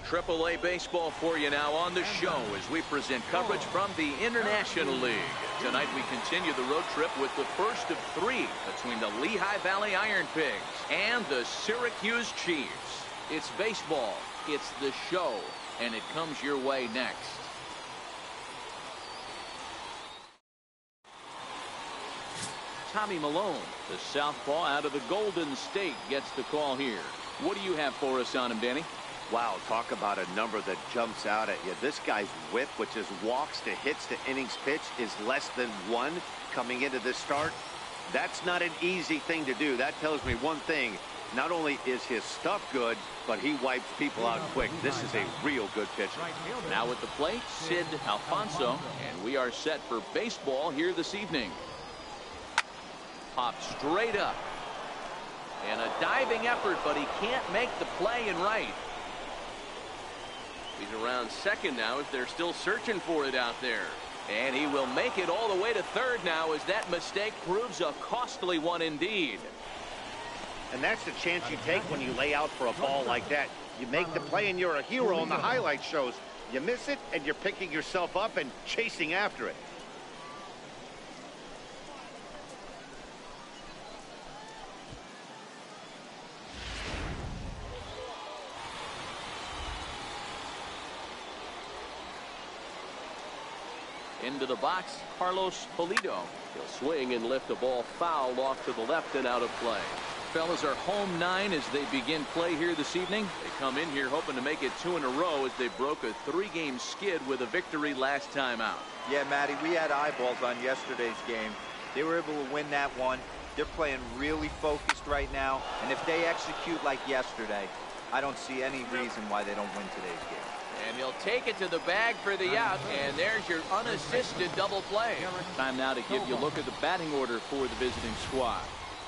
AAA baseball for you now on the show as we present coverage from the International League. Tonight we continue the road trip with the first of three between the Lehigh Valley Iron Pigs and the Syracuse Chiefs. It's baseball, it's the show, and it comes your way next. Tommy Malone, the southpaw out of the Golden State, gets the call here. What do you have for us on him, Danny? Wow, talk about a number that jumps out at you. This guy's whip, which is walks to hits to innings pitch, is less than 1 coming into this start. That's not an easy thing to do. That tells me one thing. Not only is his stuff good, but he wipes people out quick. This is a real good pitcher. Now at the plate, Sid Alfonso, and we are set for baseball here this evening. Popped straight up. And a diving effort, but he can't make the play in right. He's around second now as they're still searching for it out there. And he will make it all the way to third now as that mistake proves a costly one indeed. And that's the chance you take when you lay out for a ball like that. You make the play and you're a hero on the highlight shows. You miss it and you're picking yourself up and chasing after it. Into the box, Carlos Pulido. He'll swing and lift the ball foul off to the left and out of play. Fellas are home 9 as they begin play here this evening. They come in here hoping to make it 2 in a row as they broke a 3-game skid with a victory last time out. Yeah, Matty, we had eyeballs on yesterday's game. They were able to win that one. They're playing really focused right now, and if they execute like yesterday, I don't see any reason why they don't win today's game. And he'll take it to the bag for the out, and there's your unassisted double play. Time now to give you a look at the batting order for the visiting squad.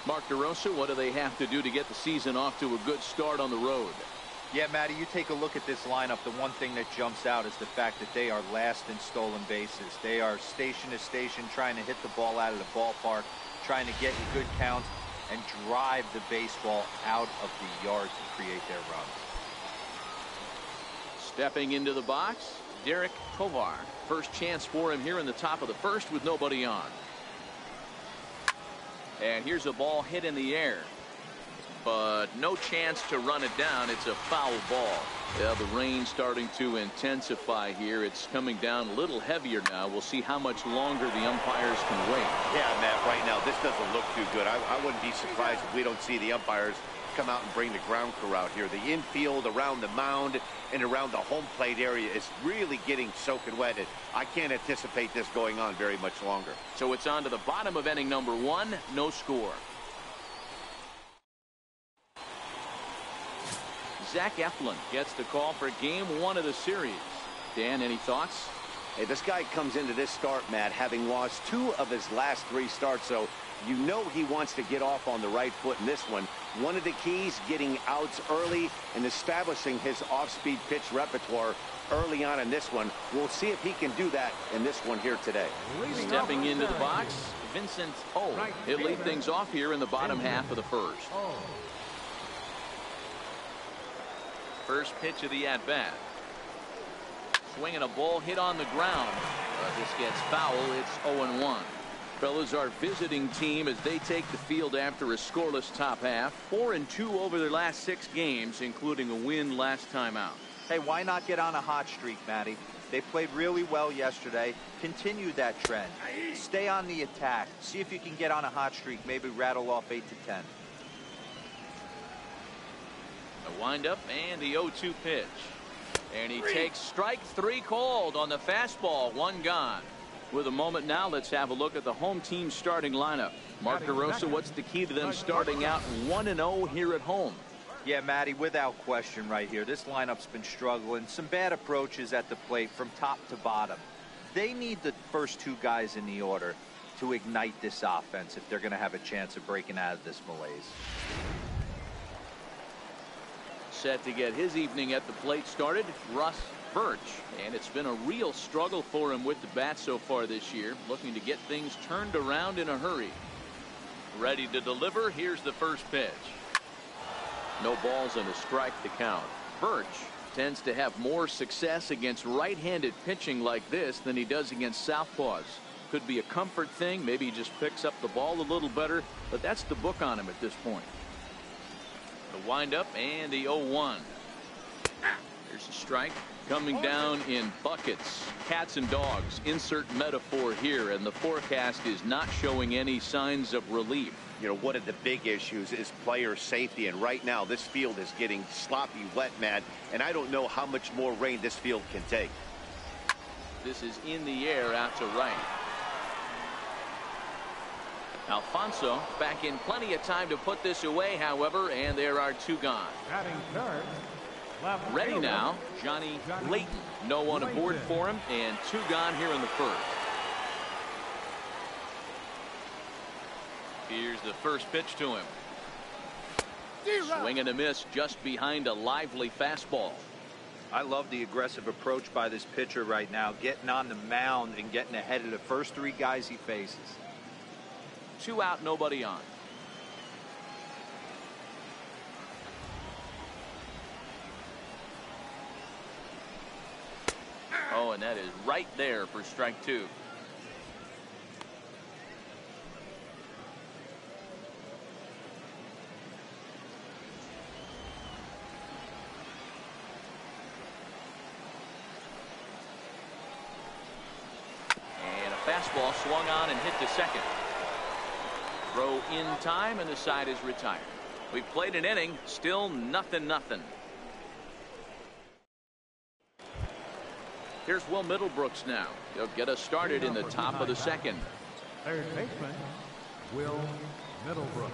Mark DeRosa, what do they have to do to get the season off to a good start on the road? Yeah, Matty, you take a look at this lineup. The one thing that jumps out is the fact that they are last in stolen bases. They are station to station trying to hit the ball out of the ballpark, trying to get good counts and drive the baseball out of the yard to create their runs. Stepping into the box, Derek Tovar. First chance for him here in the top of the first with nobody on. And here's a ball hit in the air. But no chance to run it down. It's a foul ball. Yeah, the rain starting to intensify here. It's coming down a little heavier now. We'll see how much longer the umpires can wait. Yeah, Matt, right now this doesn't look too good. I wouldn't be surprised if we don't see the umpires come out and bring the ground crew out here. The infield around the mound and around the home plate area is really getting soaking wet. And I can't anticipate this going on very much longer. So it's on to the bottom of inning number 1. No score. Zach Eflin gets the call for game 1 of the series. Dan, any thoughts? Hey, this guy comes into this start, Matt, having lost 2 of his last 3 starts, so you know he wants to get off on the right foot in this one. One of the keys, getting outs early and establishing his off-speed pitch repertoire early on in this one. We'll see if he can do that in this one here today. Stepping into the box, Vincent O. He'll lead things off here in the bottom half of the first. First pitch of the at-bat. Swinging a ball hit on the ground. This gets foul. It's 0-1. Fellas, our visiting team as they take the field after a scoreless top half. 4-2 over their last 6 games, including a win last time out. Hey, why not get on a hot streak, Matty? They played really well yesterday. Continue that trend. Stay on the attack. See if you can get on a hot streak. Maybe rattle off 8 to 10. A windup and the 0-2 pitch. And he takes strike 3 called on the fastball. 1 gone. With a moment now, let's have a look at the home team starting lineup. Mark DeRosa, what's the key to them starting out 1-0 here at home? Yeah, Matty, without question right here. This lineup's been struggling. Some bad approaches at the plate from top to bottom. They need the first 2 guys in the order to ignite this offense if they're going to have a chance of breaking out of this malaise. Set to get his evening at the plate started, Russ Birch. And it's been a real struggle for him with the bat so far this year. Looking to get things turned around in a hurry. Ready to deliver. Here's the first pitch. No balls and a strike to count. Birch tends to have more success against right-handed pitching like this than he does against southpaws. Could be a comfort thing. Maybe he just picks up the ball a little better, but that's the book on him at this point. The windup and the 0-1. Here's a strike. Coming down in buckets, cats and dogs. Insert metaphor here, and the forecast is not showing any signs of relief. You know, one of the big issues is player safety, and right now this field is getting sloppy wet, Matt, and I don't know how much more rain this field can take. This is in the air out to right. Alfonso back in plenty of time to put this away, however, and there are two gone. Ready now, Johnny Layton. No one aboard for him, and two gone here in the first. Here's the first pitch to him. Swing and a miss just behind a lively fastball. I love the aggressive approach by this pitcher right now, getting on the mound and getting ahead of the first three guys he faces. 2 out, nobody on. Oh, and that is right there for strike 2. And a fastball swung on and hit to second. Throw in time, and the side is retired. We've played an inning, still nothing. Here's Will Middlebrooks now. He'll get us started in the top of the second. Third baseman, Will Middlebrooks.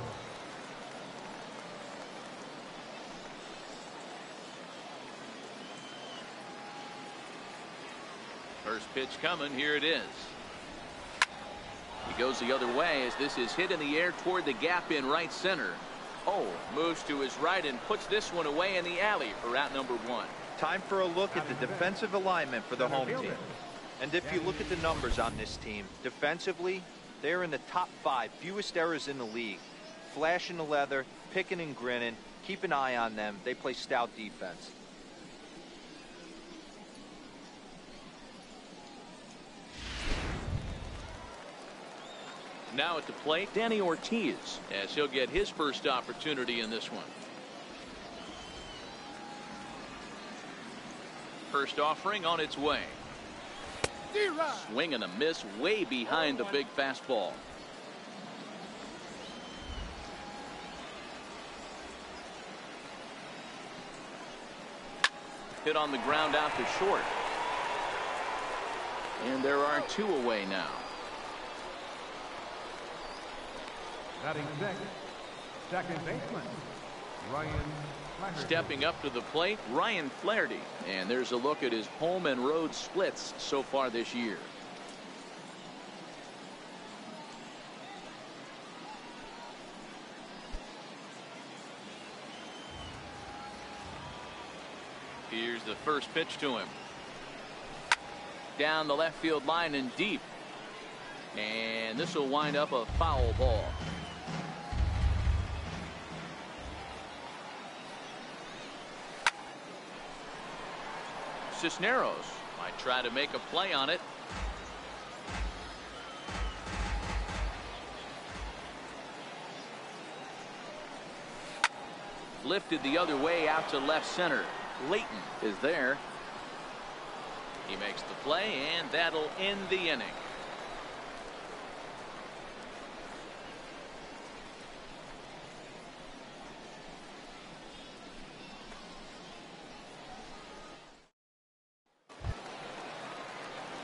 First pitch coming. Here it is. He goes the other way as this is hit in the air toward the gap in right center. Oh, moves to his right and puts this one away in the alley for out number 1. Time for a look at the defensive alignment for the home team. And if you look at the numbers on this team, defensively, they're in the top 5, fewest errors in the league. Flashing the leather, picking and grinning, keep an eye on them. They play stout defense. Now at the plate, Danny Ortiz, as he'll get his first opportunity in this one. First offering on its way. Swing and a miss way behind the big fastball. Hit on the ground out to short. And there are 2 away now. Batting second, second baseman, Ryan Flaherty. Stepping up to the plate, Ryan Flaherty. And there's a look at his home and road splits so far this year. Here's the first pitch to him. Down the left field line and deep. And this will wind up a foul ball. Cisneros might try to make a play on it. Lifted the other way out to left center. Layton is there. He makes the play, and that'll end the inning.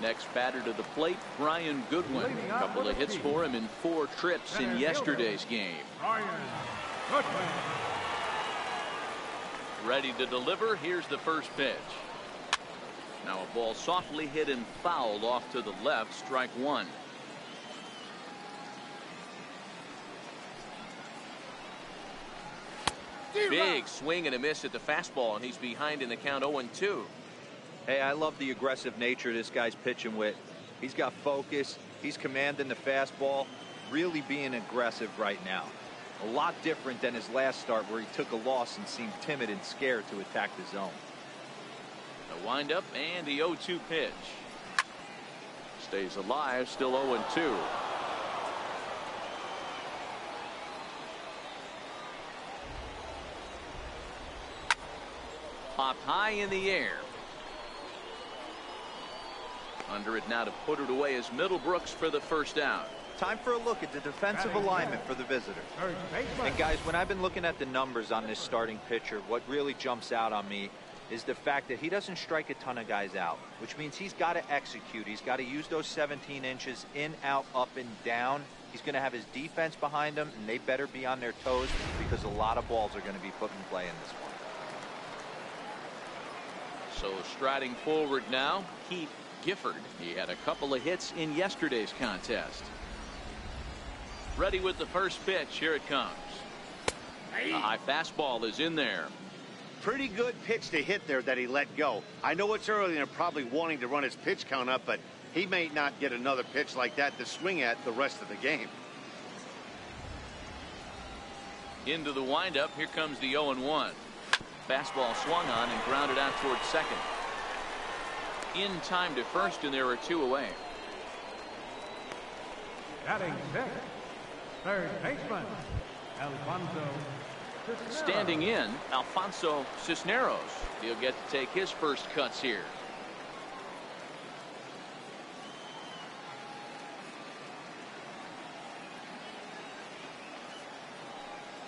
Next batter to the plate, Brian Goodwin. A couple of hits for him in 4 trips in yesterday's game. Brian Goodwin. Ready to deliver. Here's the first pitch. Now a ball softly hit and fouled off to the left. Strike 1. Big swing and a miss at the fastball, and he's behind in the count 0-2. Hey, I love the aggressive nature this guy's pitching with. He's got focus. He's commanding the fastball. Really being aggressive right now. A lot different than his last start where he took a loss and seemed timid and scared to attack the zone. The windup and the 0-2 pitch. Stays alive, still 0-2. Popped high in the air. Under it now to put it away is Middlebrooks for the first down. Time for a look at the defensive alignment for the visitors. And guys, when I've been looking at the numbers on this starting pitcher, what really jumps out on me is the fact that he doesn't strike a ton of guys out, which means he's got to execute. He's got to use those 17 inches in, out, up, and down. He's going to have his defense behind him, and they better be on their toes because a lot of balls are going to be put in play in this one. So striding forward now, Keith Gifford. He had a couple of hits in yesterday's contest. Ready with the first pitch. Here it comes. A high fastball is in there. Pretty good pitch to hit there that he let go. I know it's early and they're probably wanting to run his pitch count up, but he may not get another pitch like that to swing at the rest of the game. Into the windup. Here comes the 0-1. Fastball swung on and grounded out towards second. In time to first, and there are two away. Batting sixth, third baseman, Alfonso Cisneros. Standing in, Alfonso Cisneros. He'll get to take his first cuts here.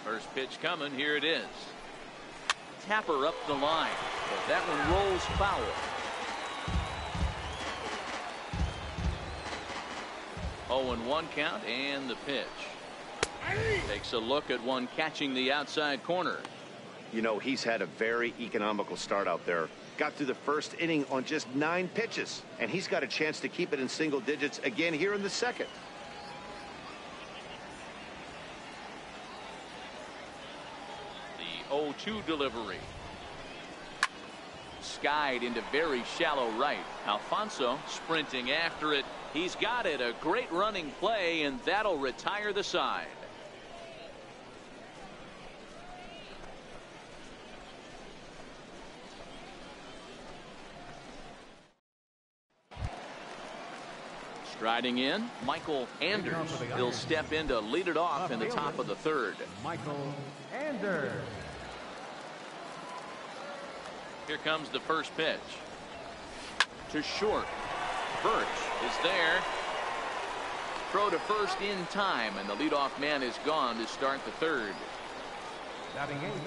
First pitch coming. Here it is. Tapper up the line, but that one rolls foul. 0-1 count, and the pitch. Takes a look at one catching the outside corner. You know, he's had a very economical start out there. Got through the first inning on just 9 pitches, and he's got a chance to keep it in single digits again here in the second. The 0-2 delivery. Skied into very shallow right. Alfonso sprinting after it. He's got it. A great running play, and that'll retire the side. Striding in, Michael Anders. He'll step in to lead it off in the top of the third. Michael Anders. Here comes the first pitch. To short. Birch is there. Throw to first in time, and the leadoff man is gone to start the third. Batting eighth,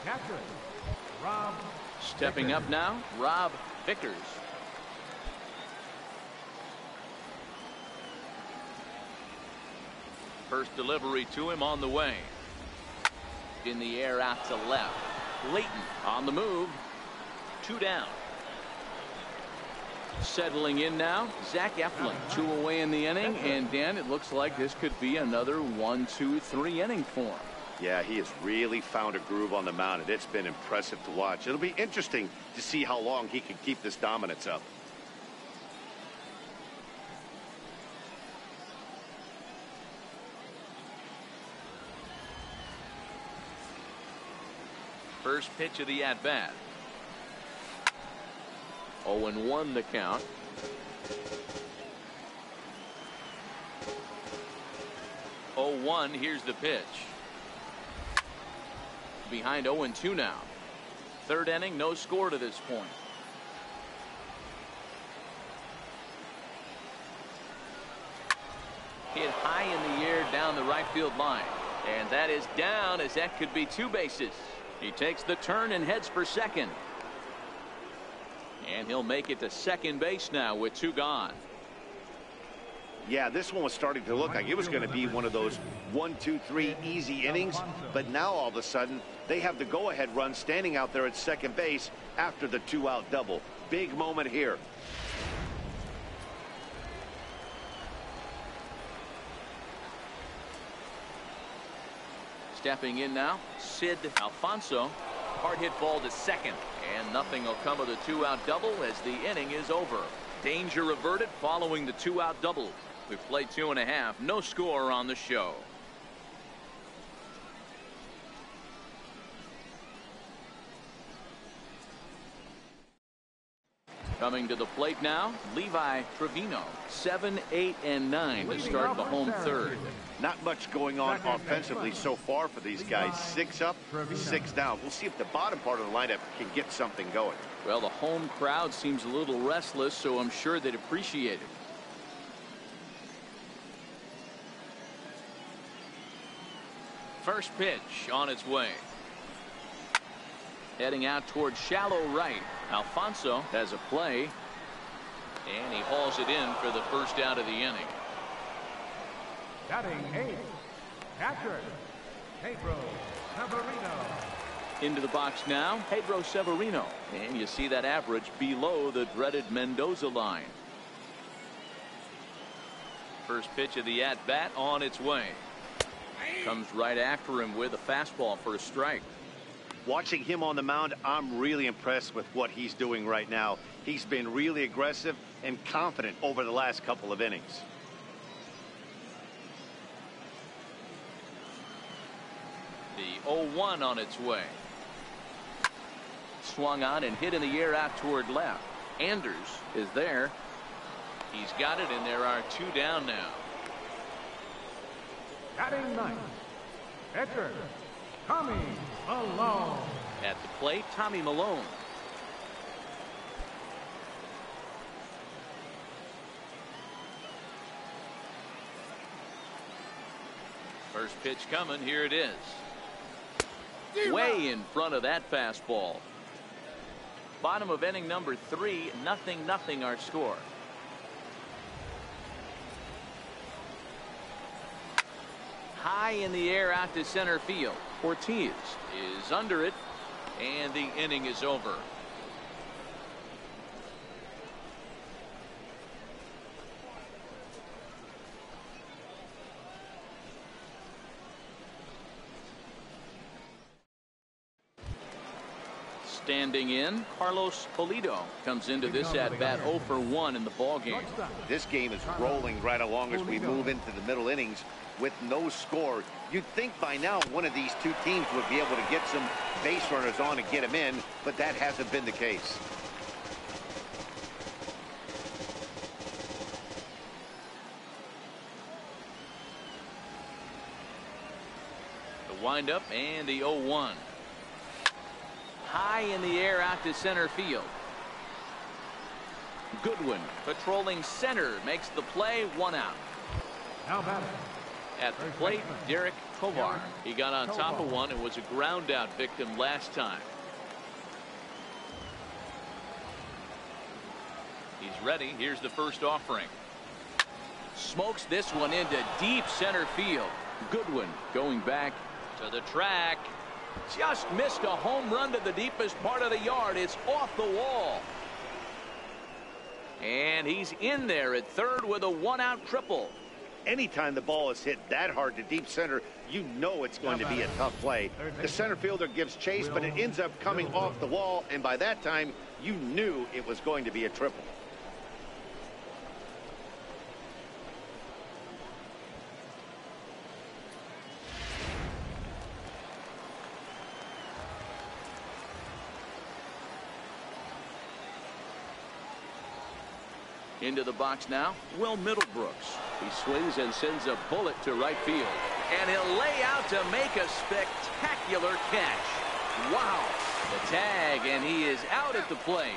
catcher, Rob. Stepping Vickers. up now, Rob Vickers. First delivery to him on the way. In the air out to left. Layton on the move. 2 down. Settling in now, Zach Eflin. 2 away in the inning, and Dan, it looks like this could be another 1-2-3 inning for him. Yeah, he has really found a groove on the mound, and it's been impressive to watch. It'll be interesting to see how long he can keep this dominance up. First pitch of the at-bat. 0-1 the count. Here's the pitch. Behind 0-2 now. Third inning, no score to this point. Hit high in the air down the right field line. And that is down, as that could be 2 bases. He takes the turn and heads for second. And he'll make it to second base now with 2 gone. Yeah, this one was starting to look like it was going to be one of those 1-2-3 easy innings. But now all of a sudden they have the go-ahead run standing out there at second base after the 2-out double. Big moment here. Stepping in now, Sid Alfonso. Hard hit ball to second, and nothing will come of the 2-out double as the inning is over. Danger averted following the 2-out double. We've played 2.5, no score on the show. Coming to the plate now, Levi Trevino. 7, 8, and 9 to start the home third. Not much going on offensively so far for these guys. 6 up, 6 down. We'll see if the bottom part of the lineup can get something going. Well, the home crowd seems a little restless, so I'm sure they'd appreciate it. First pitch on its way. Heading out towards shallow right. Alfonso has a play. And he hauls it in for the first out of the inning. Batting 8th, catcher, Pedro Severino. Into the box now, Pedro Severino. And you see that average below the dreaded Mendoza line. First pitch of the at-bat on its way. Comes right after him with a fastball for a strike. Watching him on the mound, I'm really impressed with what he's doing right now. He's been really aggressive and confident over the last couple of innings. The 0-1 on its way. Swung on and hit in the air out toward left. Anders is there. He's got it, and there are 2 down now. Batting 9th, pitcher, Tommy Malone. At the plate, Tommy Malone. First pitch coming. Here it is. Way in front of that fastball. Bottom of inning number 3, 0-0 our score. High in the air out to center field. Ortiz is under it, and the inning is over. Standing in, Carlos Pulido comes into this at-bat 0 for 1 in the ballgame. This game is rolling right along as we move into the middle innings with no score. You'd think by now one of these two teams would be able to get some base runners on and get them in, but that hasn't been the case. The windup and the 0-1. High in the air out to center field. Goodwin patrolling center makes the play. 1 out. Now batting. At the plate, Derek Tovar. He got on top of one and was a ground out victim last time. He's ready. Here's the first offering. Smokes this one into deep center field. Goodwin going back to the track. Just missed a home run to the deepest part of the yard. It's off the wall. And he's in there at third with a 1-out triple. Anytime the ball is hit that hard to deep center, you know it's going to be a tough play. The center fielder gives chase, but it ends up coming off the wall, and by that time, you knew it was going to be a triple. Into the box now, Will Middlebrooks. He swings and sends a bullet to right field. And he'll lay out to make a spectacular catch. Wow. The tag, and he is out at the plate.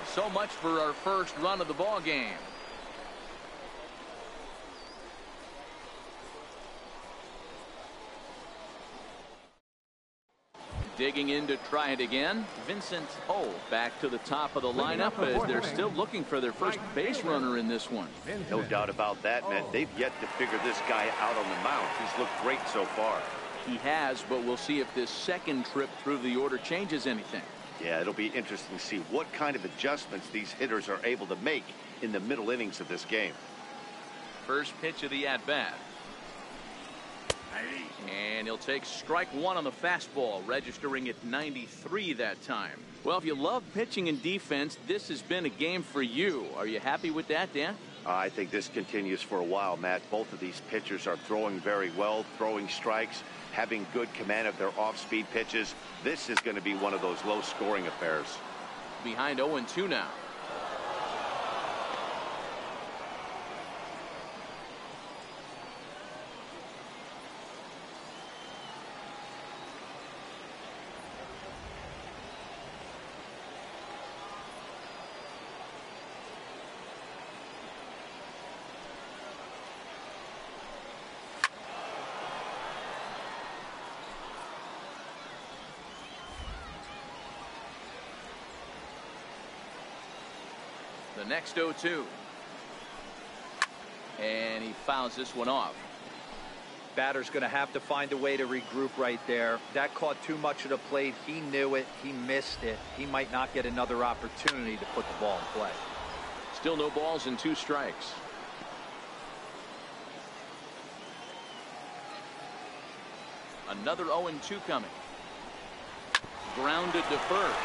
So much for our first run of the ball game. Digging in to try it again, Vincent O back to the top of the lineup as they're still looking for their first base runner in this one. No doubt about that, man. They've yet to figure this guy out on the mound. He's looked great so far. He has, but we'll see if this second trip through the order changes anything. Yeah, it'll be interesting to see what kind of adjustments these hitters are able to make in the middle innings of this game. First pitch of the at-bat. And he'll take strike 1 on the fastball, registering at 93 that time. Well, if you love pitching and defense, this has been a game for you. Are you happy with that, Dan? I think this continues for a while, Matt. Both of these pitchers are throwing very well, throwing strikes, having good command of their off-speed pitches. This is going to be one of those low-scoring affairs. Behind 0-2 now. The next 0-2. And he fouls this one off. Batter's going to have to find a way to regroup right there. That caught too much of the plate. He knew it. He missed it. He might not get another opportunity to put the ball in play. Still no balls and 2 strikes. Another 0-2 coming. Grounded to first.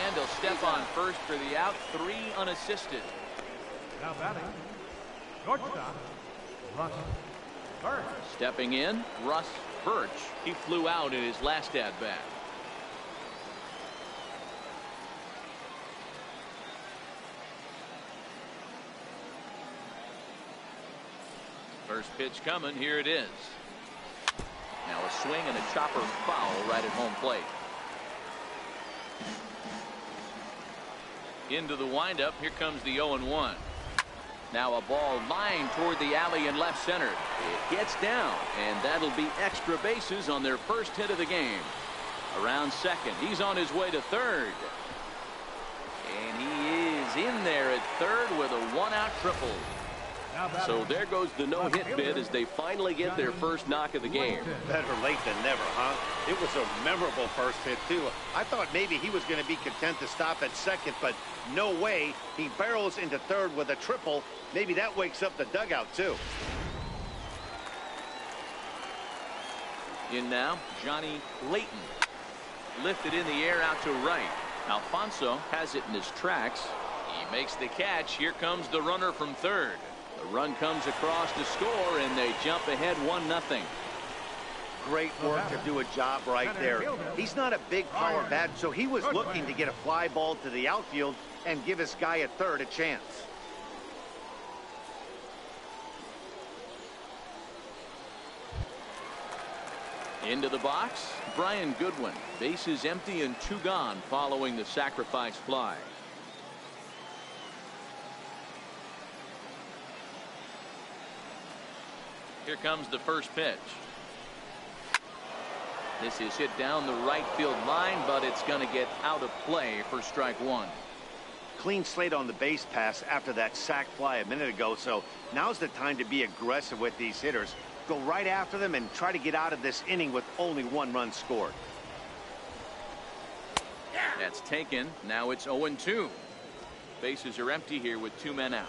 And he'll step on first for the out. 3 unassisted. Now batting, shortstop, Russ Birch. Stepping in, Russ Birch. He flew out in his last at bat. First pitch coming. Here it is. Now a swing and a chopper foul right at home plate. Into the windup. Here comes the 0-1. Now a ball lined toward the alley in left center. It gets down, and that'll be extra bases on their first hit of the game. Around second. He's on his way to third. And he is in there at third with a 1-out triple. So there goes the no-hit bid as they finally get their first knock of the game. Better late than never, huh? It was a memorable first hit, too. I thought maybe he was going to be content to stop at second, but no way. He barrels into third with a triple. Maybe that wakes up the dugout, too. In now, Johnny Layton. Lifted in the air out to right. Alfonso has it in his tracks. He makes the catch. Here comes the runner from third. The run comes across to score, and they jump ahead 1-0. Great work to do a job right there. He's not a big power bat, so he was looking to get a fly ball to the outfield and give his guy at third a chance. Into the box, Brian Goodwin. Bases empty and 2 gone following the sacrifice fly. Here comes the first pitch. This is hit down the right field line, but it's going to get out of play for strike 1. Clean slate on the base pass after that sac fly a minute ago, so now's the time to be aggressive with these hitters. Go right after them and try to get out of this inning with only 1 run scored. That's taken. Now it's 0-2. Bases are empty here with 2 men out.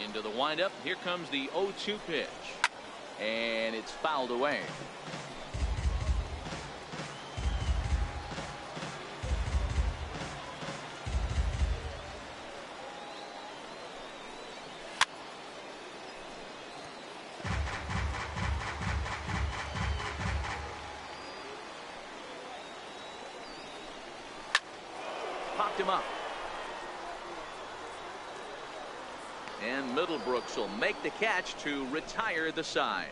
Into the windup. Here comes the 0-2 pitch. And it's fouled away. Popped him up. And Middlebrooks will make the catch to retire the side.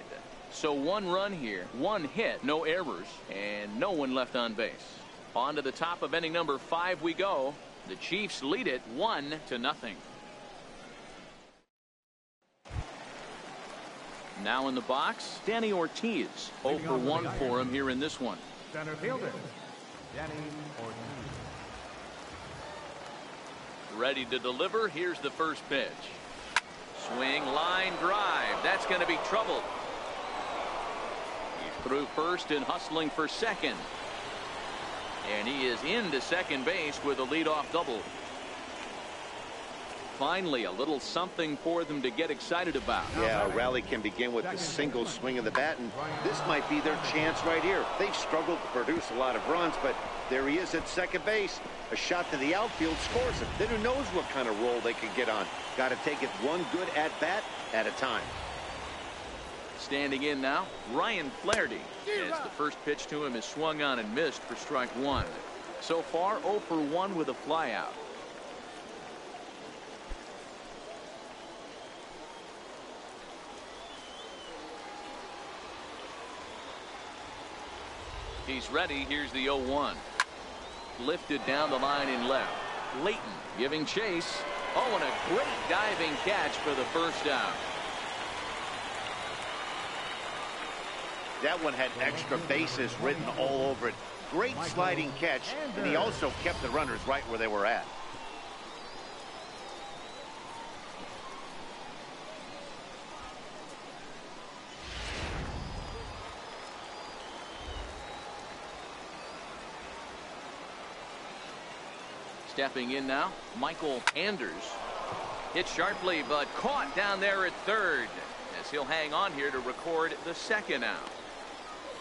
So 1 run here, 1 hit, no errors, and no one left on base. On to the top of inning number 5 we go. The Chiefs lead it 1-0. Now in the box, Danny Ortiz. 0 for 1 for him here in this one. Center fielder, Danny Ortiz. Ready to deliver. Here's the first pitch. Swing, line, drive. That's going to be trouble. He's through first and hustling for second. And he is into second base with a leadoff double. Finally, a little something for them to get excited about. Yeah, a rally can begin with the single swing of the bat, and this might be their chance right here. They've struggled to produce a lot of runs, but there he is at second base. A shot to the outfield scores him. Then who knows what kind of roll they could get on. Got to take it one good at-bat at a time. Standing in now, Ryan Flaherty. As the first pitch to him is swung on and missed for strike 1. So far, 0 for 1 with a flyout. He's ready. Here's the 0-1. Lifted down the line in left. Layton giving chase. Oh, and a great diving catch for the first down. That one had extra bases written all over it. Great sliding catch, and he also kept the runners right where they were at. Stepping in now, Michael Anders. Hit sharply, but caught down there at third, as he'll hang on here to record the second out.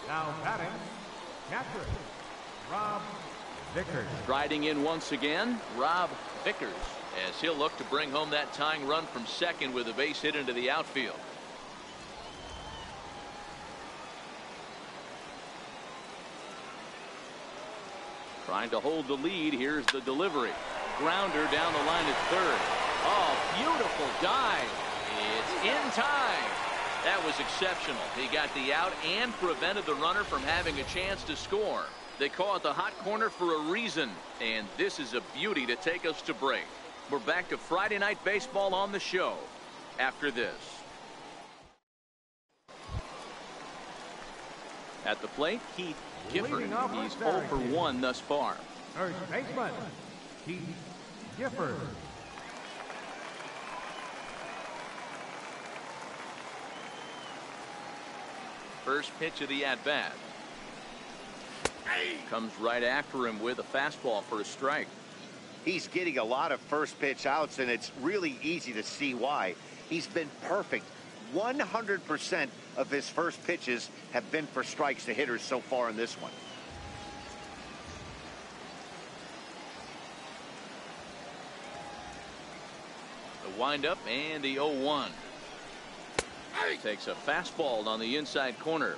Now batting, catcher, Rob Vickers. Striding in once again, Rob Vickers, as he'll look to bring home that tying run from second with a base hit into the outfield. Trying to hold the lead. Here's the delivery. Grounder down the line at third. Oh, beautiful dive. It's in time. That was exceptional. He got the out and prevented the runner from having a chance to score. They call it the hot corner for a reason, and this is a beauty to take us to break. We're back to Friday Night Baseball on the show after this. At the plate, Keith Gifford. He's 0 for 1 thus far. First baseman, Keith Gifford. First pitch of the at-bat. Comes right after him with a fastball for a strike. He's getting a lot of first pitch outs, and it's really easy to see why. He's been perfect. 100% of his first pitches have been for strikes to hitters so far in this one. The windup and the 0-1. Takes a fastball on the inside corner.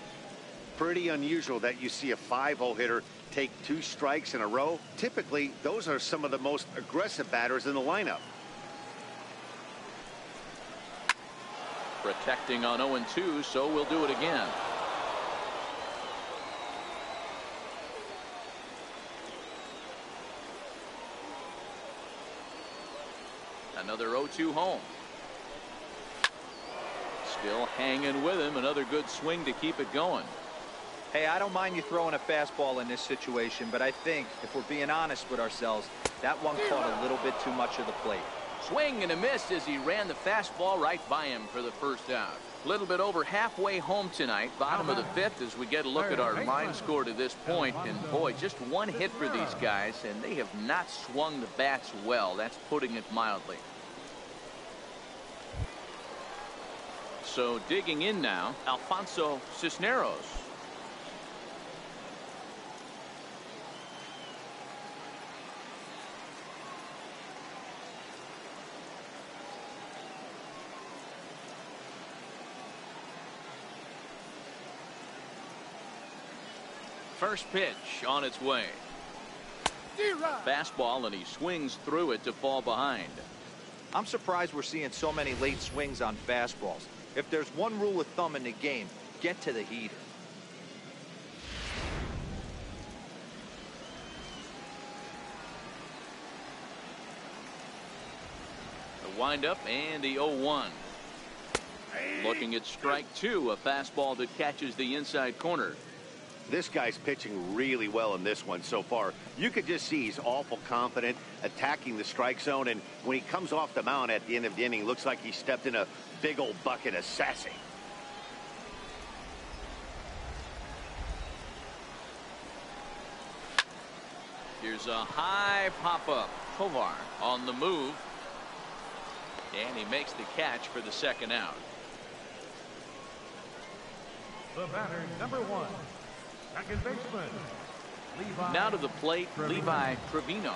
Pretty unusual that you see a 5-0 hitter take 2 strikes in a row. Typically, those are some of the most aggressive batters in the lineup. Protecting on 0-2, so we'll do it again. Another 0-2 home. Still hanging with him. Another good swing to keep it going. Hey, I don't mind you throwing a fastball in this situation, but I think if we're being honest with ourselves, that one caught a little bit too much of the plate. Swing and a miss as he ran the fastball right by him for the first out. A little bit over halfway home tonight, bottom of the 5th, as we get a look at our line score to this point. And boy, just one hit for these guys, and they have not swung the bats well. That's putting it mildly. So digging in now, Alfonso Cisneros. First pitch on its way. Fastball, and he swings through it to fall behind. I'm surprised we're seeing so many late swings on fastballs. If there's one rule of thumb in the game, get to the heater. The windup and the 0-1. Looking at strike 2, a fastball that catches the inside corner. This guy's pitching really well in this one so far. You could just see he's awful confident, attacking the strike zone, and when he comes off the mound at the end of the inning, looks like he stepped in a big old bucket of sassy. Here's a high pop-up. Tovar on the move, and he makes the catch for the second out. The batter, number 1. Second baseman, Levi. Now to the plate, Levi Trevino.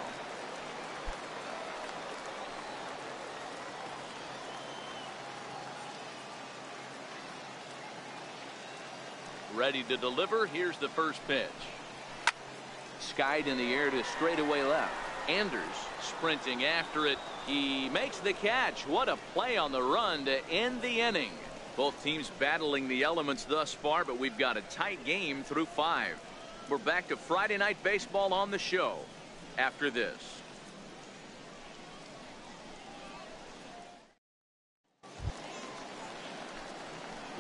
Ready to deliver. Here's the first pitch. Skied in the air to straightaway left. Anders sprinting after it. He makes the catch. What a play on the run to end the inning. Both teams battling the elements thus far, but we've got a tight game through 5. We're back to Friday Night Baseball on the show after this.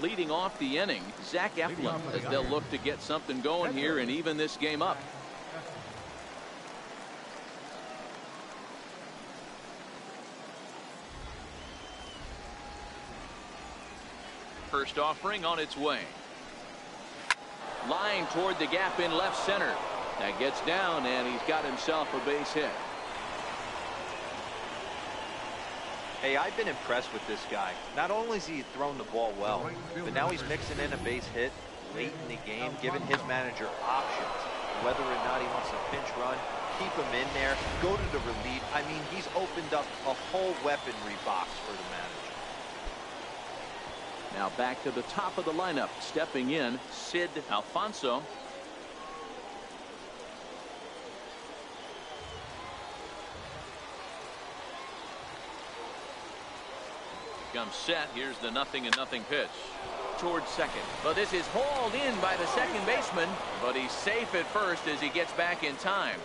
Leading off the inning, Zach Eflin, as they'll look to get something going here and even this game up. First offering on its way. Line toward the gap in left center. That gets down, and he's got himself a base hit. Hey, I've been impressed with this guy. Not only has he thrown the ball well, but now he's mixing in a base hit late in the game, giving his manager options. Whether or not he wants to pinch run, keep him in there, go to the relief. I mean, he's opened up a whole weaponry box for the manager. Now back to the top of the lineup. Stepping in, Sid Alfonso. Comes set. Here's the 0-0 pitch. Towards second. But this is hauled in by the second baseman. But he's safe at first as he gets back in time.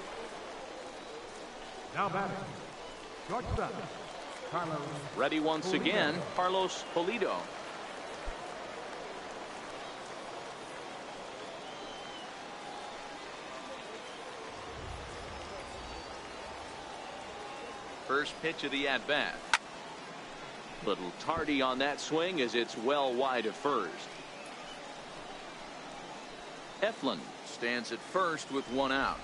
Now batting, shortstop, Carlos. Ready once again, Carlos Pulido. First pitch of the at-bat. Little tardy on that swing as it's well wide of first. Eflin stands at first with one out.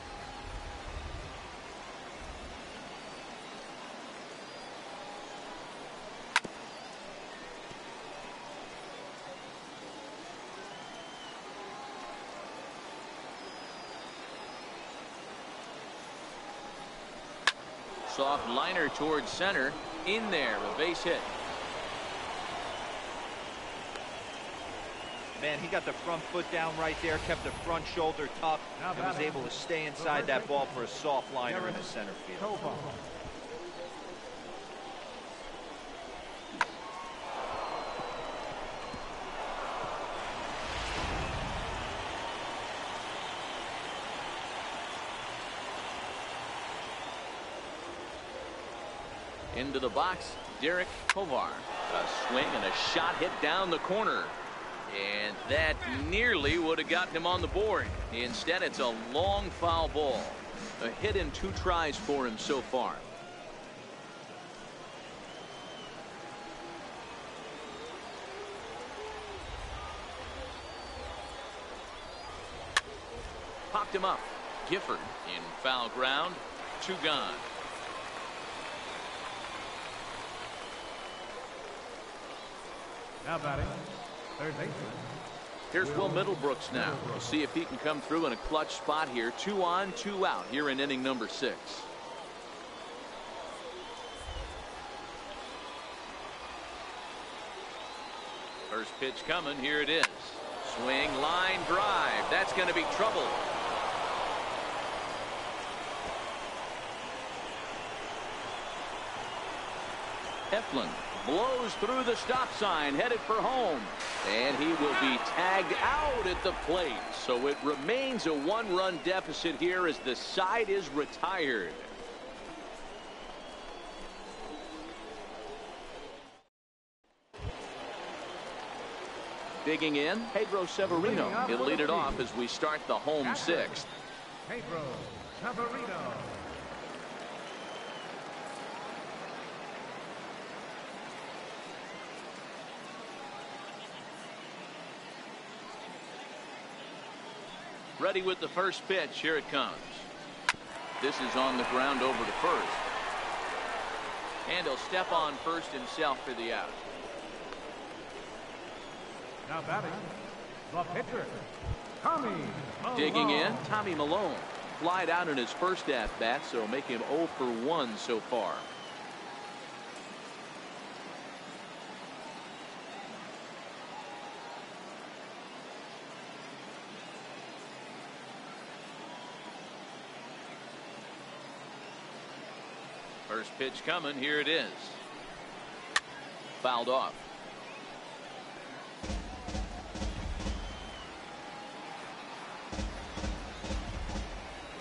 Soft liner towards center. In there, a base hit. Man, he got the front foot down right there, kept the front shoulder tough, and was able to stay inside that ball for a soft liner in the center field. Into the box, Derek Kovar. A swing and a shot hit down the corner. And that nearly would have gotten him on the board. Instead, it's a long foul ball. A hit in 2 tries for him so far. Popped him up. Gifford in foul ground. 2 gone. Now batting, third baseman. Here's Will Middlebrooks now. We'll see if he can come through in a clutch spot here. 2 on, 2 out here in inning number 6. First pitch coming. Here it is. Swing, line, drive. That's going to be trouble. Eflin blows through the stop sign, headed for home, and he will be tagged out at the plate. So it remains a 1-run deficit here as the side is retired. Digging in, Pedro Severino. He'll lead it off as we start the home 6th. Pedro Severino. Ready with the first pitch. Here it comes. This is on the ground over to first. And he'll step on first himself for the out. Now batting, the pitcher, Tommy Malone. Digging in, Tommy Malone. Flied out in his first at-bat, so make him 0 for 1 so far. First pitch coming. Here it is. Fouled off.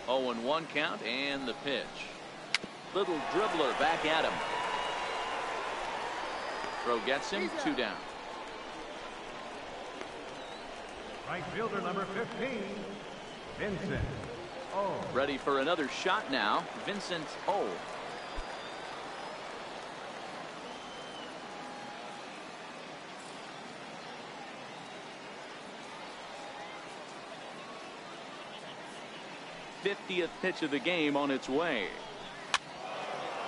Oh, and 1 count, and the pitch. Little dribbler back at him. Throw gets him. 2 down. Right fielder number 15, Vincent O. Ready for another shot now, Vincent O. '50th pitch of the game on its way.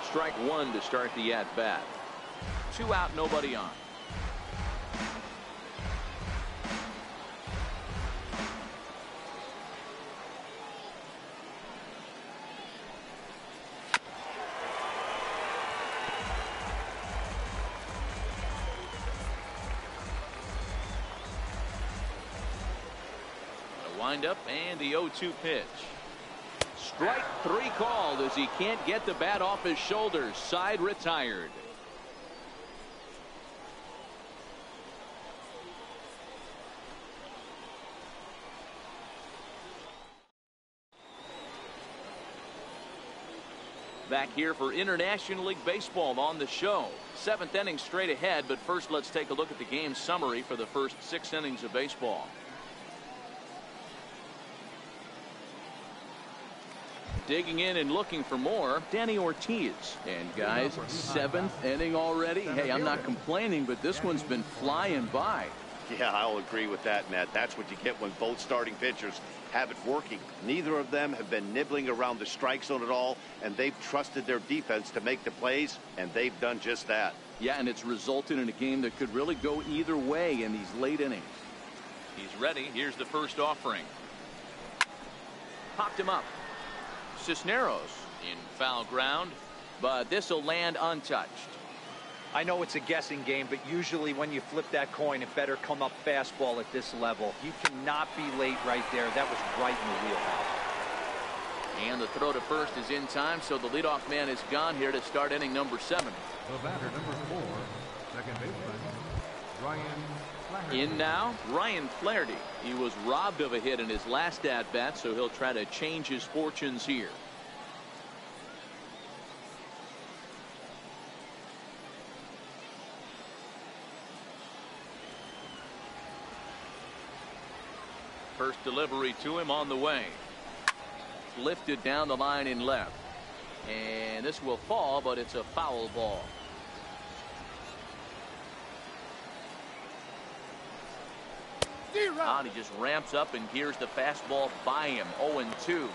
Strike one to start the at-bat. 2 out, nobody on. The windup and the 0-2 pitch. Strike 3 called as he can't get the bat off his shoulders. Side retired. Back here for International League Baseball on the show. 7th inning straight ahead, but first let's take a look at the game summary for the first 6 innings of baseball. Digging in and looking for more, Danny Ortiz. And guys, 7th inning already. Hey, I'm not complaining, but this one's been flying by. Yeah, I'll agree with that, Matt. That's what you get when both starting pitchers have it working. Neither of them have been nibbling around the strike zone at all, and they've trusted their defense to make the plays, and they've done just that. Yeah, and it's resulted in a game that could really go either way in these late innings. He's ready. Here's the first offering. Popped him up. Cisneros in foul ground, but this will land untouched. I know it's a guessing game, but usually when you flip that coin, it better come up fastball at this level. You cannot be late right there. That was right in the wheelhouse. And the throw to first is in time, so the leadoff man is gone here to start inning number 7. The batter number 4, second baseman, Ryan Flaherty. In now, Ryan Flaherty. He was robbed of a hit in his last at-bat, so he'll try to change his fortunes here. First delivery to him on the way. Lifted down the line in left. And this will fall, but it's a foul ball. He just ramps up and gears the fastball by him. 0-2.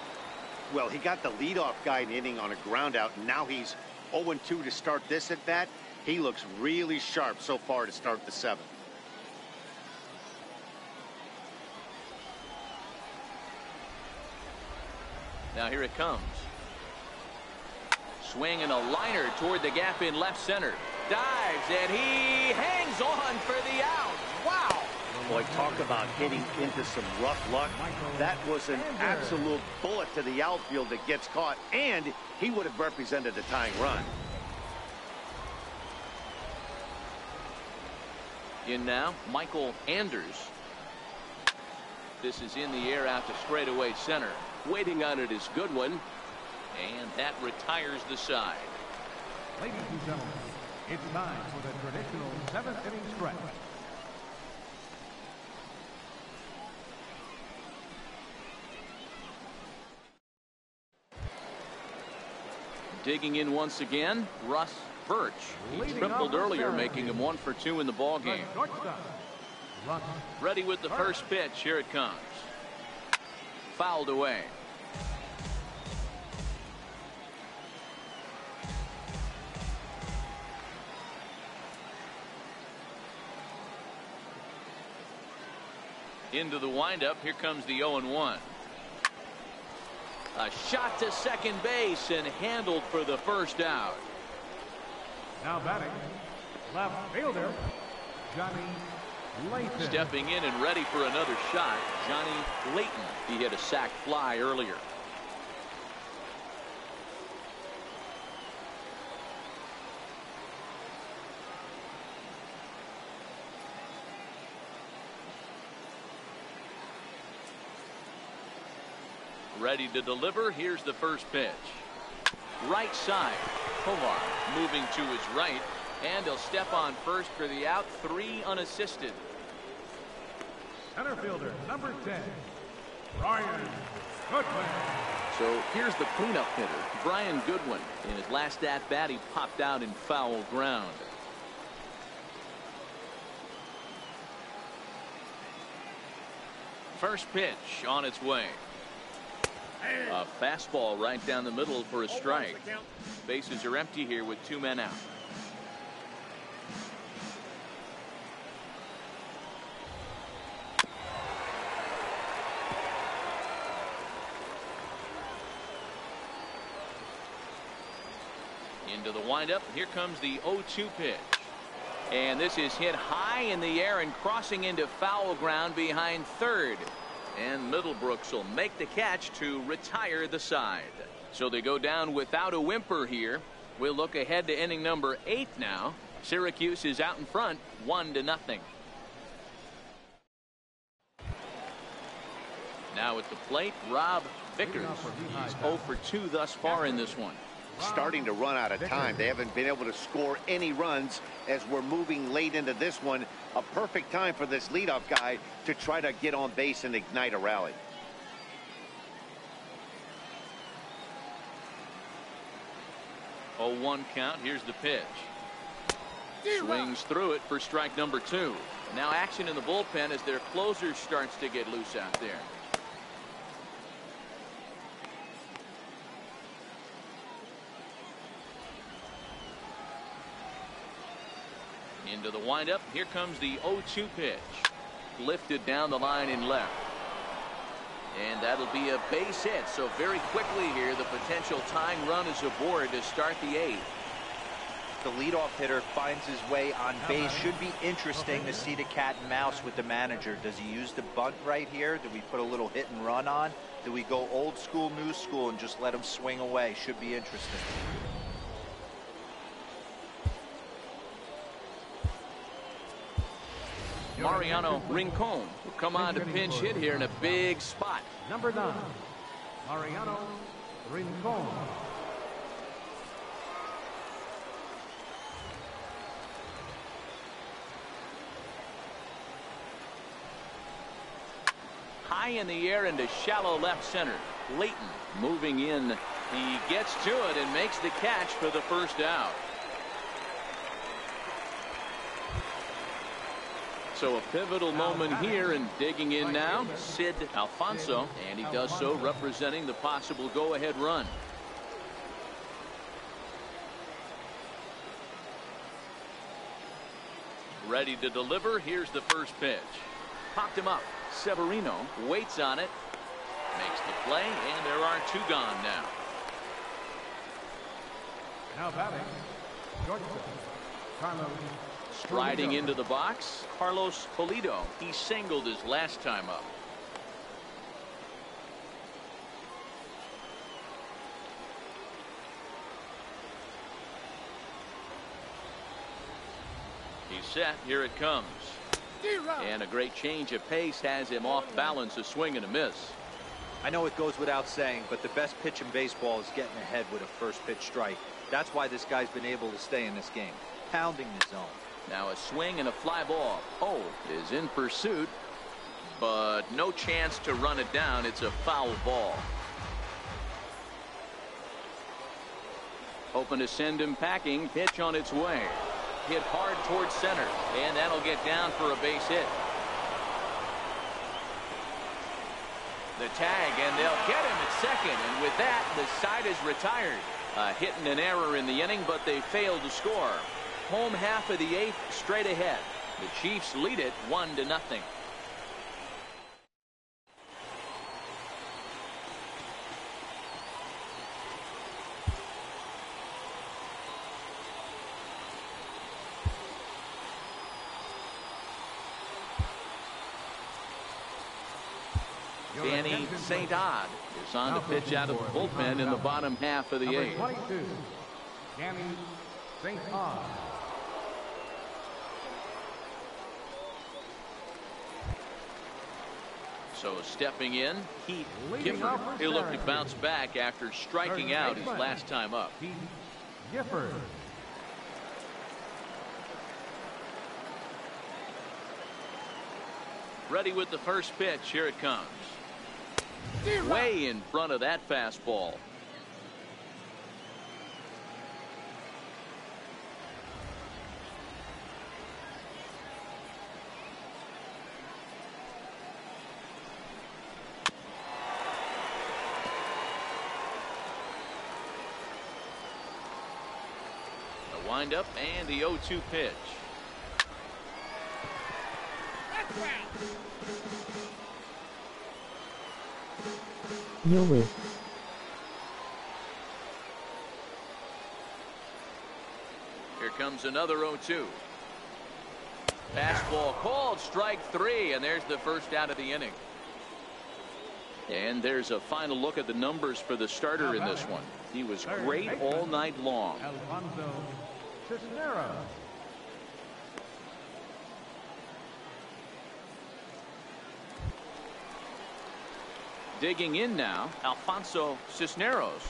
Well, he got the leadoff guy in the inning on a ground out, and now he's 0-2 to start this at bat. He looks really sharp so far to start the 7th. Now here it comes. Swing and a liner toward the gap in left center. Dives and he hangs on for the out. Wow. Boy, talk about hitting into some rough luck. That was an absolute bullet to the outfield that gets caught, and he would have represented a tying run. In now, Michael Anders. This is in the air out to straightaway center. Waiting on it is Goodwin, and that retires the side. Ladies and gentlemen, it's time for the traditional 7th inning stretch. Digging in once again, Russ Birch. He tripled earlier, making him 1 for 2 in the ball game. Ready with the first pitch. Here it comes. Fouled away. Into the windup. Here comes the 0-1. A shot to second base and handled for the first out. Now batting, left fielder, Johnny Layton. Stepping in and ready for another shot, Johnny Layton. He hit a sac fly earlier. Ready to deliver. Here's the first pitch. Right side. Pomar moving to his right, and he'll step on first for the out. 3 unassisted. Center fielder, number 10, Brian Goodwin. So here's the cleanup hitter, Brian Goodwin. In his last at-bat, he popped out in foul ground. First pitch on its way. A fastball right down the middle for a strike. Bases are empty here with 2 men out. Into the windup. Here comes the 0-2 pitch. And this is hit high in the air and crossing into foul ground behind third. And Middlebrooks will make the catch to retire the side. So they go down without a whimper here. We'll look ahead to inning number 8 now. Syracuse is out in front 1-0. Now at the plate, Rob Vickers. He's 0 for 2 thus far in this one. Starting to run out of time. They haven't been able to score any runs as we're moving late into this one. A perfect time for this leadoff guy to try to get on base and ignite a rally. Oh, 1 count. Here's the pitch. Swings through it for strike number 2. Now action in the bullpen as their closer starts to get loose out there. Into the windup. Here comes the 0-2 pitch. Lifted down the line in left. And that'll be a base hit. So very quickly here, the potential tying run is aboard to start the 8th. The leadoff hitter finds his way on base. Should be interesting to see the cat and mouse with the manager. Does he use the bunt right here? Do we put a little hit and run on? Do we go old school, new school, and just let him swing away? Should be interesting. Mariano Rincon will come on to pinch hit here in a big spot. Number 9, Mariano Rincon. High in the air into shallow left center. Layton moving in. He gets to it and makes the catch for the first out. So a pivotal moment here, and digging in now, Sid Alfonso, and he does so representing the possible go-ahead run. Ready to deliver. Here's the first pitch. Popped him up. Severino waits on it, makes the play, and there are 2 gone now. Now batting, Georgia, Carlos. Striding into the box, Carlos Pulido. He singled his last time up. He's set. Here it comes. And a great change of pace has him off balance, a swing and a miss. I know it goes without saying, but the best pitch in baseball is getting ahead with a first pitch strike. That's why this guy's been able to stay in this game, pounding the zone. Now a swing and a fly ball. Oh, is in pursuit, but no chance to run it down. It's a foul ball. Hoping to send him packing. Pitch on its way. Hit hard towards center, and that'll get down for a base hit. The tag, and they'll get him at second, and with that, the side is retired. A hit and an error in the inning, but they failed to score. Home half of the 8th straight ahead. The Chiefs lead it 1-0. Danny St. Odd is on to pitch out of the bullpen in the bottom half of the 8th. 22, Danny St. Odd. So stepping in, Heath Gifford. He'll look to bounce back after striking out his last time up. Heath Gifford. Ready with the first pitch. Here it comes. Way in front of that fastball. The windup and the 0-2 pitch. No way. Here comes another 0-2. Fastball called, strike 3, and there's the first out of the inning. And there's a final look at the numbers for the starter in this one. He was great all night long. Cisneros. Digging in now, Alfonso Cisneros.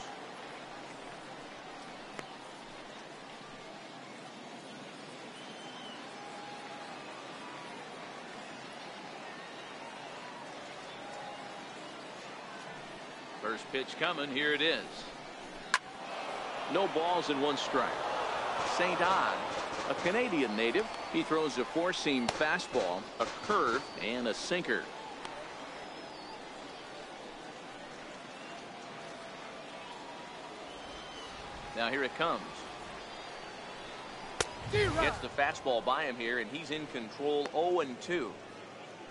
First pitch coming. Here it is. No balls and 1 strike. St. Odd, a Canadian native. He throws a 4-seam fastball, a curve, and a sinker. Now here it comes. Gets the fastball by him here, and he's in control. 0-2.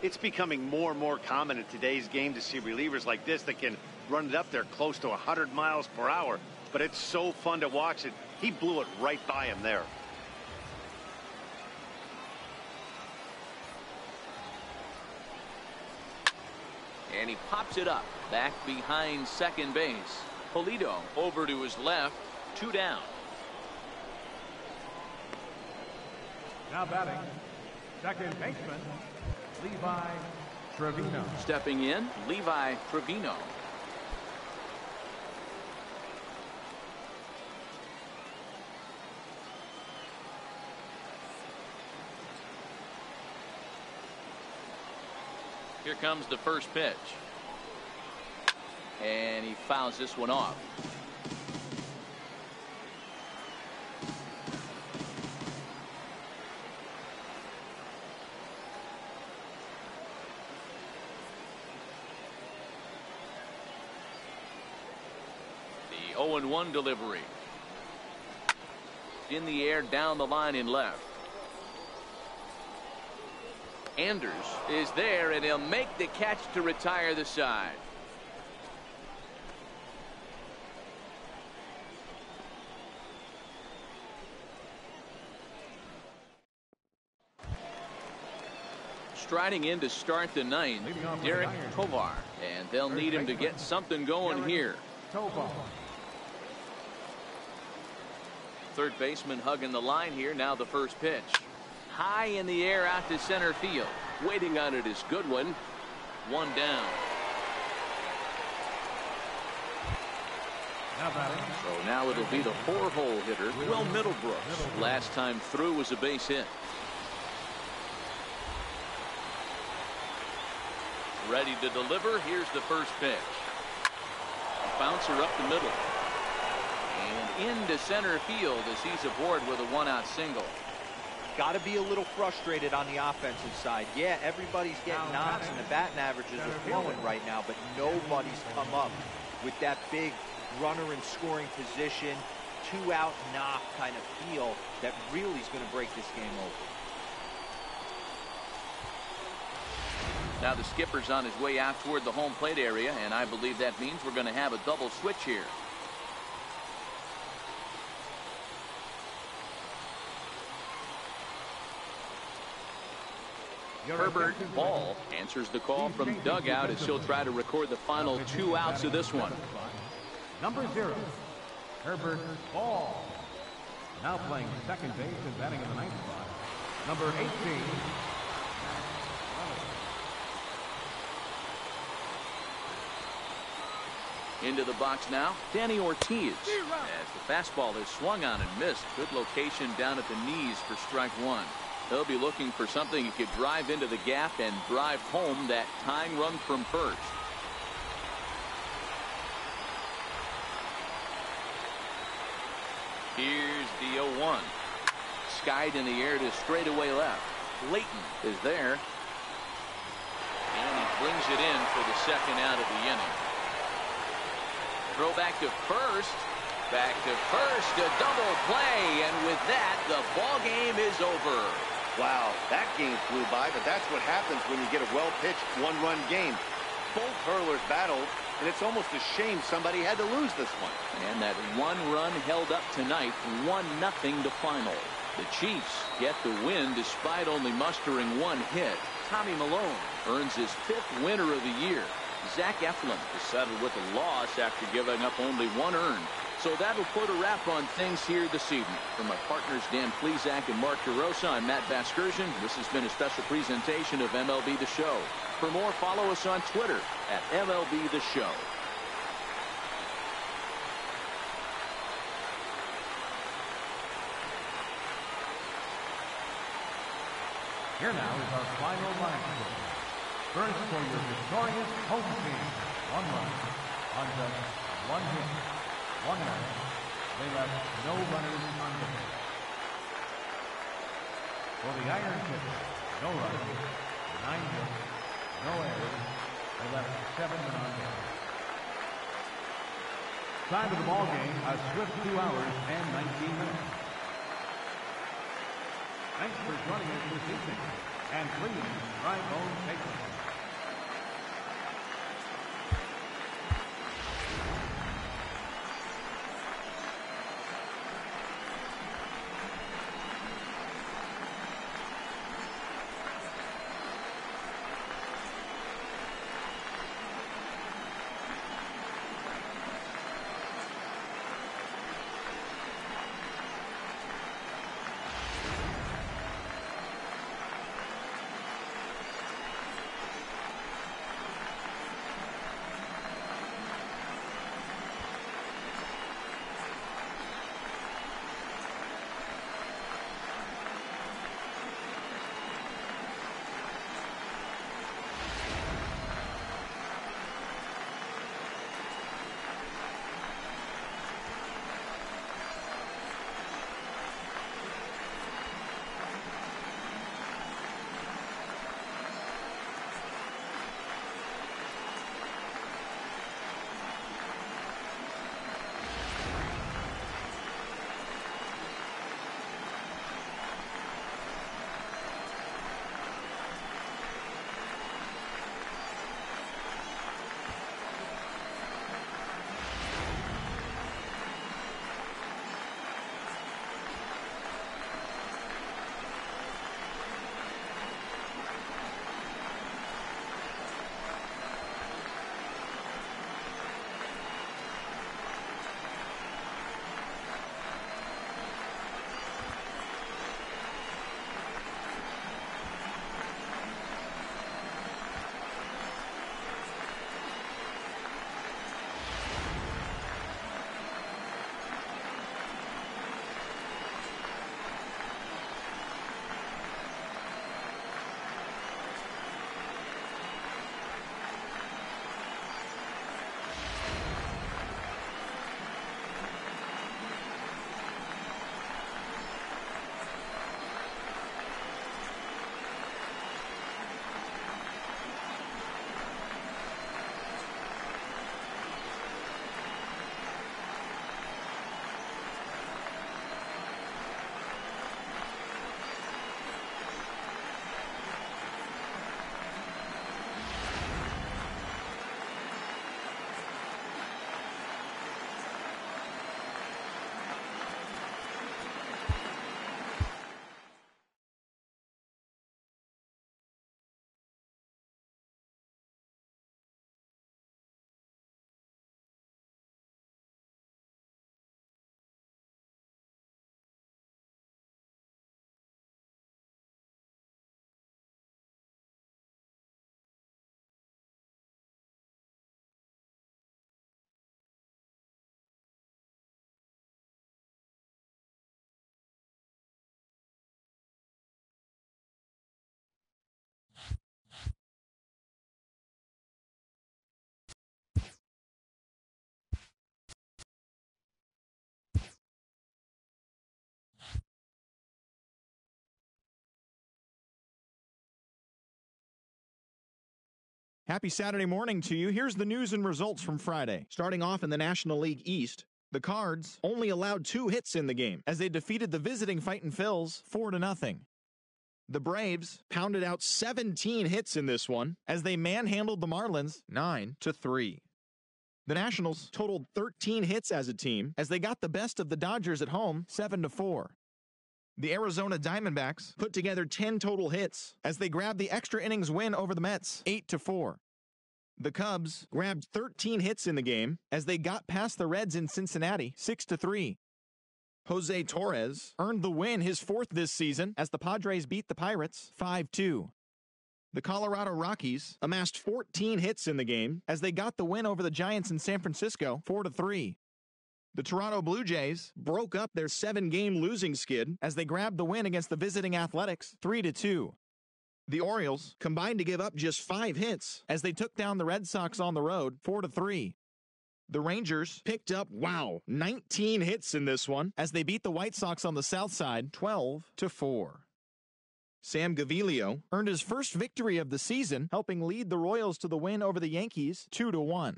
It's becoming more and more common in today's game to see relievers like this that can run it up there close to 100 miles per hour. But it's so fun to watch it. He blew it right by him there. And he pops it up back behind second base. Polito over to his left. 2 down. Now batting, second baseman, Levi Trevino. Stepping in, Levi Trevino. Here comes the first pitch. And he fouls this one off. The 0-1 delivery. In the air, down the line in left. Anders is there, and he'll make the catch to retire the side. Striding in to start the ninth, Derek Tovar, and they'll need him to get something going here. Third baseman hugging the line here. Now the first pitch. High in the air out to center field. Waiting on it is Goodwin. 1 down. So now it'll be the 4-hole hitter, Will Middlebrooks. Last time through was a base hit. Ready to deliver. Here's the first pitch. Bouncer up the middle. And into center field as he's aboard with a 1-out single. Got to be a little frustrated on the offensive side. Yeah, everybody's getting knocks and the batting averages are flowing right now, but nobody's come up with that big runner in scoring position, 2-out knock kind of feel that really is going to break this game over. Now the skipper's on his way out toward the home plate area, and I believe that means we're going to have a double switch here. Herbert Ball answers the call from dugout as he'll try to record the final 2 outs of this one. Number 0, Herbert Ball. Now playing second base and batting in the 9th spot. Number 18. Into the box now, Danny Ortiz. As the fastball is swung on and missed. Good location down at the knees for strike 1. He'll be looking for something he could drive into the gap and drive home that tying run from first. Here's the 0-1. Skied in the air to straightaway left. Layton is there. And he brings it in for the second out of the inning. Throw back to first. Back to first. A double play. And with that, the ball game is over. Wow, that game flew by, but that's what happens when you get a well-pitched one-run game. Both hurlers battled, and it's almost a shame somebody had to lose this one. And that one run held up tonight, 1-0 to final. The Chiefs get the win despite only mustering one hit. Tommy Malone earns his 5th winner of the year. Zach Eflin is settled with a loss after giving up only 1 earned. So that'll put a wrap on things here this evening. For my partners Dan Plesac and Mark DeRosa, I'm Matt Vasgersian. This has been a special presentation of MLB The Show. For more, follow us on Twitter at MLB The Show. Here now is our final line score. First for your victorious home team. 1 run on just 1 hit. 1 error. They left no runners on base. For the Iron Pitcher, no runners, 9 hits, no errors. They left 7 men on base. Time of the ball game, a swift 2 hours and 19 minutes. Thanks for joining us this evening, and please drive home safely. Happy Saturday morning to you. Here's the news and results from Friday. Starting off in the National League East, the Cards only allowed 2 hits in the game as they defeated the visiting Fightin' Phils 4-0. The Braves pounded out 17 hits in this one as they manhandled the Marlins 9-3. The Nationals totaled 13 hits as a team as they got the best of the Dodgers at home 7-4. The Arizona Diamondbacks put together 10 total hits as they grabbed the extra innings win over the Mets 8-4. The Cubs grabbed 13 hits in the game as they got past the Reds in Cincinnati 6-3. Jose Torres earned the win, his 4th this season, as the Padres beat the Pirates 5-2. The Colorado Rockies amassed 14 hits in the game as they got the win over the Giants in San Francisco 4-3. The Toronto Blue Jays broke up their 7-game losing skid as they grabbed the win against the visiting Athletics 3-2. The Orioles combined to give up just 5 hits as they took down the Red Sox on the road 4-3. The Rangers picked up, 19 hits in this one as they beat the White Sox on the South Side 12-4. Sam Gaviglio earned his first victory of the season, helping lead the Royals to the win over the Yankees 2-1.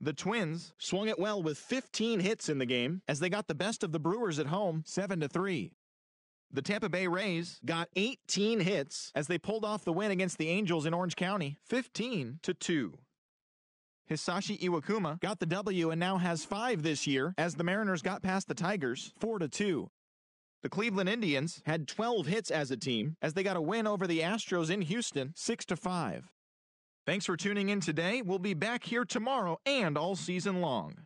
The Twins swung it well with 15 hits in the game as they got the best of the Brewers at home 7-3. The Tampa Bay Rays got 18 hits as they pulled off the win against the Angels in Orange County 15-2. Hisashi Iwakuma got the W and now has 5 this year as the Mariners got past the Tigers 4-2. The Cleveland Indians had 12 hits as a team as they got a win over the Astros in Houston 6-5. Thanks for tuning in today. We'll be back here tomorrow and all season long.